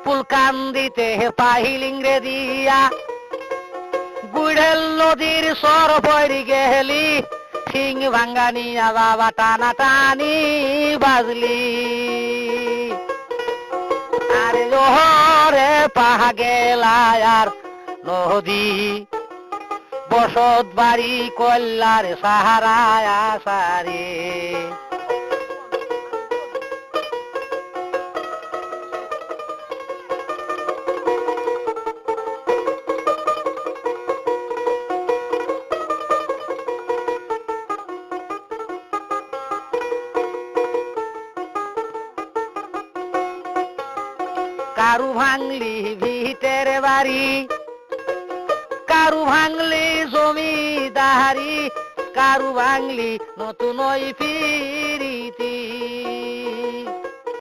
ফুলকান্দিতে পাহিলিংরে দিয়া গুড়েল নদীর সর পড়ি গেলি সিং ভাঙ্গানিয়া বাবা টানা টানি বাজলি আরে জোহরে পাহা গেলায়ার নদী বসত বাড়ি কল্যার সাহারায় আসারে কারু ভাঙলি ভিতের বাড়ি কারু ভাঙলি জমিদারি কারু ভাঙলি নতুন ফিরি